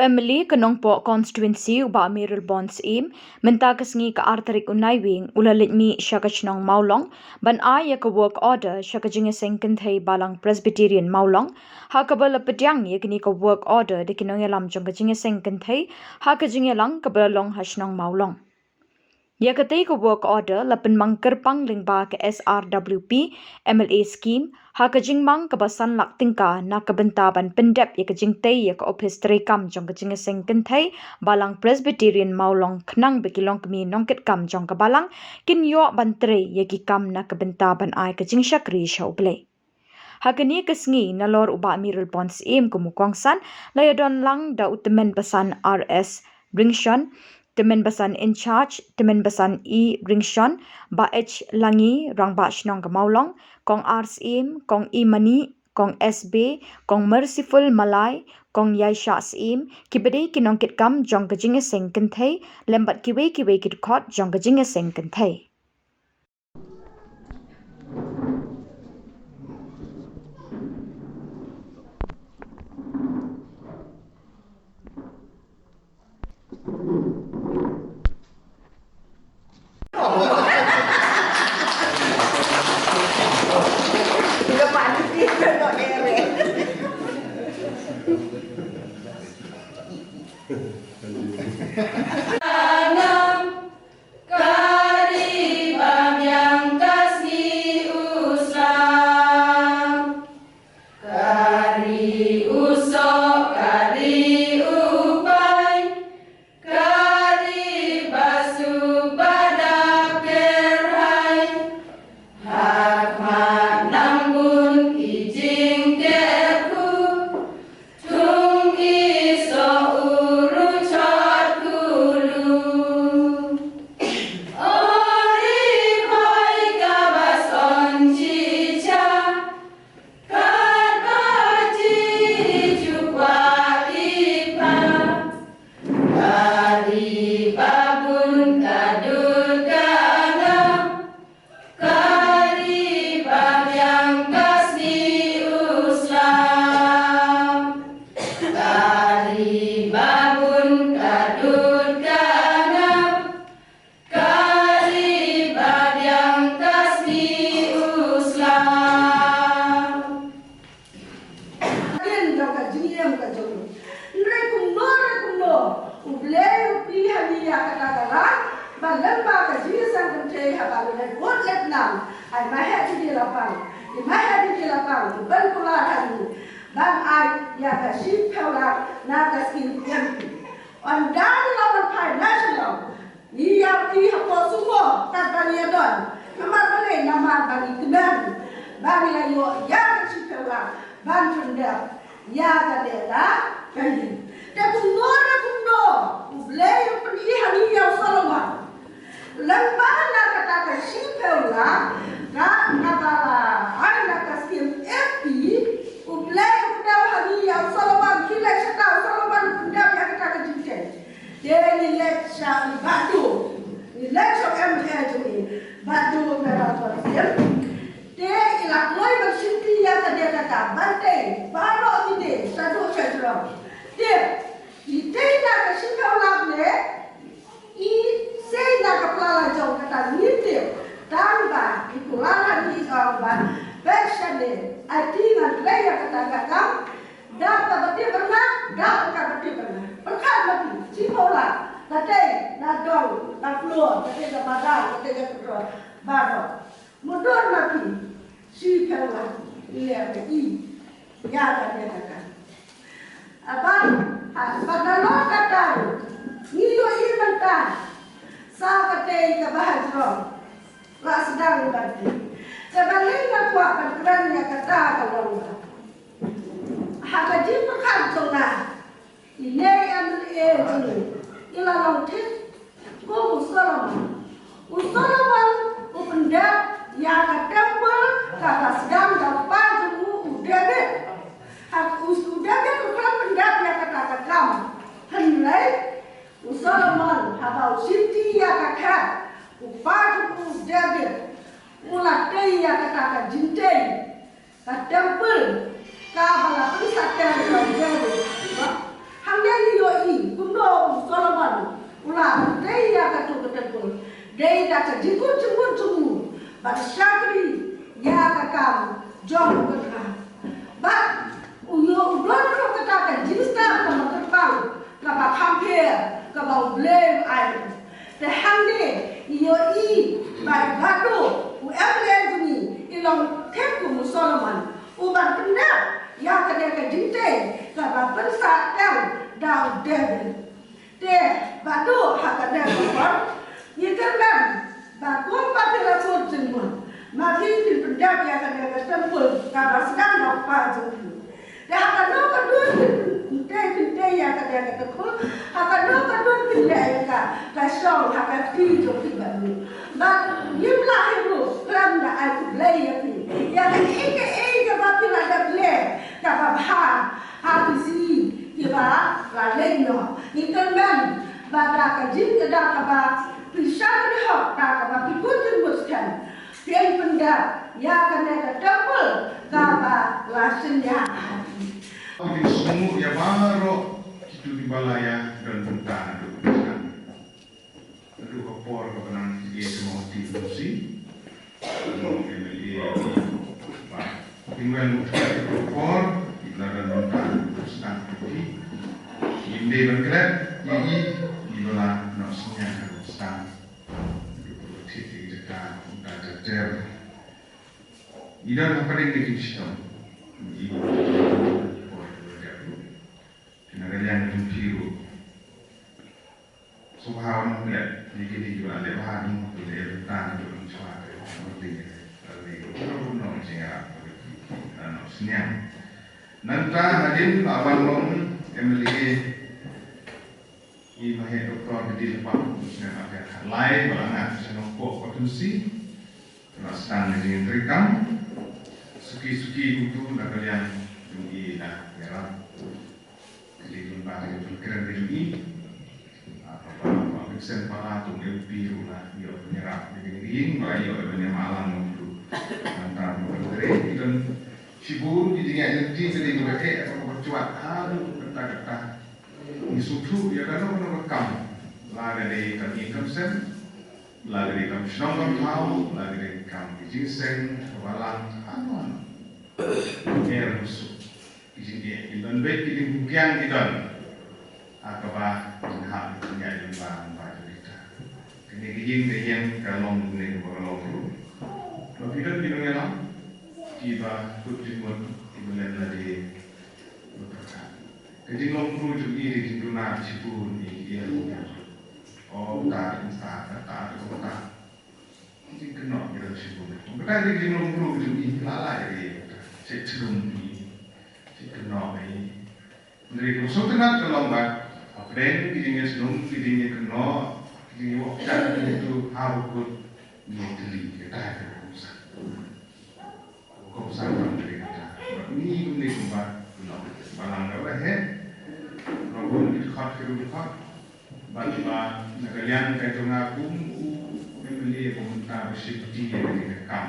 MLA Nongpoh Constituency uba Mayral Born Syiem mynta sngi ka R tarik Naiwieng ulalit Ïaishah Syiem Mawlong ban ya ka work order Jingïaseng Kynthei Balang Presbyterian Mawlong hakaba la pdiang yakni ka work order de nongïalam jong Jingïaseng Kynthei haka jingïalang ka Balang Shnong Mawlong. Ya katei ka work order la pynmang kerpang lingba ke SRWP MLA Skim haka jingmang ka basan lak tingka na ka bentaban pendep ya ka jingtei ya ka office terekam jong ka Jingïaseng Kynthei Balang Presbyterian Mawlong knang bekilong kami nongket kam jong ka balang kin yo bantre ya ki kam na ka bentaban ai ka Jingiaseng Shay. Hakani kesngi nalor uba Mayral Born Syiem kumukongsan layadon lang da utemen basan Rynshon Tbn Incharge E Rynshon ba H Langi Rangbah Shnong Mawlong kong R Syiem kong E Manih kong S Bey kong Mercifull Mallai kong Ïaishah Syiem kibedei kinongkit kam jong ka Jingiaseng Kynthei lembat kiwe kidkot jong ka Jingiaseng Kynthei. Kaba la Presbyterian Mawlong. Hanggang iyo Day that a jingul, but sharply, yakakam, jong woodra. But you don't look at a jinstar from the pound, about compare, about blame island. The handy, your e, by Gado, whoever led me, along Temple Solomon, who but now, Yakadeka Kynthei, about Pensa down Devon. There, Bado, Hakadeka, you can learn, but one popular food in one. My people, Yakadeka Temple, Kabaskan of parts of you. They have no conducive day Yakadeka, have no conducive ïaika, the song have a feed of people. But you like rules, plan that I could lay at me. Yet an age of popular that play, Kababha, how to see, Kiba, Laleno, Interman, Badaka, Jingiaseng, Ïaishah Syiem, Hakaba, Pikutin was 10. Pynmang, Yakaneka Temple, Kaba, Lasenya. Di semua ya baru itu di balaya dan bentang itu kan. Itu kapor kebenaran dia semua Constituency. MLA tinggal mesti kapor di belakang bentang sedang pergi. Ini bergerak ini di belakang nasinya sedang produksi jaga untuk jajar. Ini adalah paling dikisah. Yang biru, subhanallah melihat ini juga ada bahan untuk letak untuk mencuat seperti kalau nak jangan senyap. Nanti hadir Balang MLA E Manih Dr. di depan dengan ada lain Balang Nongpoh Constituency, sedang direkam suki-suki untuk nak yang tinggi dah merah. Jadi lembaga bergerak ini apa persen para tu biru lah dia penyerap begini mulai dia punya malam itu antara bergerak dan sibuk di Jingiaseng jadi bergerak atau bercuat halu kata-kata ini suatu ya kan orang rekam lah dari kami konsen lah dari kami Shnong Mawlong lah dari kami Jingïaseng Balang musuh Jingiaseng dan baik ini pdiang hakaba hak penyajian bahan kita. Kini Jingiaseng kalong ni Mawlong. Tapi kan nongïalam tiba kutipun ibulan lagi berkata. Kejing longkru juga di dunia sipun ini oh tarik kota. Kejing kenok kita sipun. Kita kejing longkru juga lalai lagi. Secerung ini, sekenok ini. Dari kesulitan terlambat. Apalagi Jingiaseng kenok, Jingiaseng itu harus nyeteli kita ada urusan dari kita. Ini tempat Balang Rabun itu kat kerudukan. Bapak negalian kaitu ngaku membeli pemerintah bersifati yang direkam.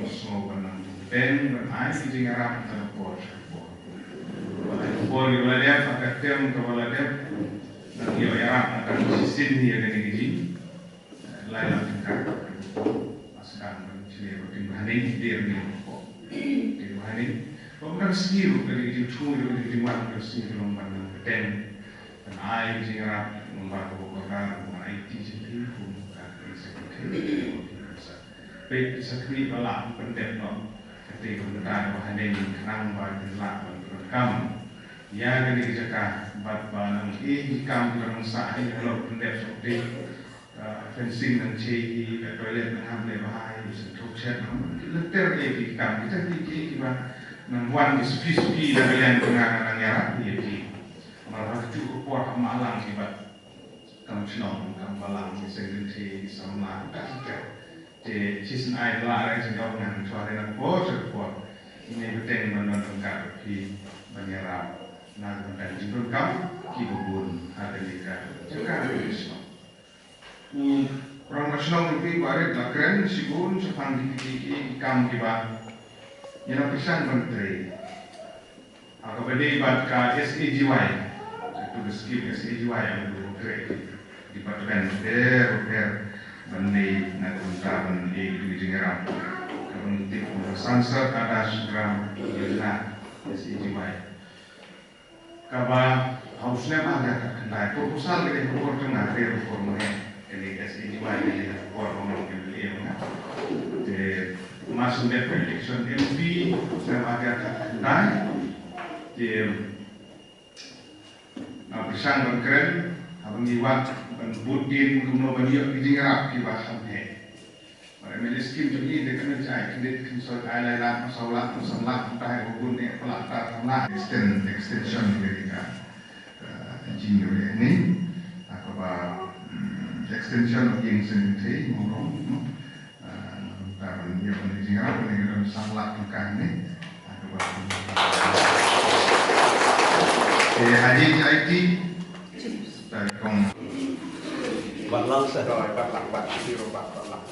Semua benang dan berai di ngarap telepon. Telepon di Malaysia pakai tem ke Malaysia. Nanti orang akan sistem ni yang ini lain tingkat. Masukkan mencari pertimbangan dia ni. Pertimbangan bukan skill dari YouTube dari dimana skill lomban dan air di ngarap lomban pokoknya IT jadi pun sekretari. Baik sekali Balang Presbyterian ketika pemerintahan Bahaneng Rangbah Shnong Mawlong ya kini dijaga bat Balang ikam berangsa ini kalau pendek seperti fencing dan CI toilet dan hamil bahaya sentuh chat letter ikam kita kita membuat sufi dan kalian pengaruh nyarat ini malah cukup kuat malang ibat kamu Shnong Balang Presbyterian sama tak di season air lah yang sedang dengan suara yang kuat ini penting menonton di menyerap nak dan jemput kau kibun ada di juga di Shnong. Rangbah Shnong itu baru belakang sibun sepang di kam kiba yang pesan menteri. Aku berdiri pada SGY itu Skim SGY yang bergerak di Departemen Mengenai Nongpoh di Jingïalang, kemudian Sansad ada Gram Yona SEGY. Kaba harusnya ada kendai proposal dari Bogor Tengah dari reformnya ini SEGY dari reformnya MLA de masuk dari election MP saya ada kendai de bersang berkeren abang diwat Budin kemudian banyak dijingarap di bahasan he. MLA Skim jadi dekat cai kredit konsol alai lah masalah entah hubun ni pelakar lah extension dari Jingiaseng ini hakaba extension of Jingïaseng Kynthei Mawlong dan dia pun dijingarap dengan sangat kane hakaba haji IT dari kong Balang sedoi Balang Presbyterian Mawlong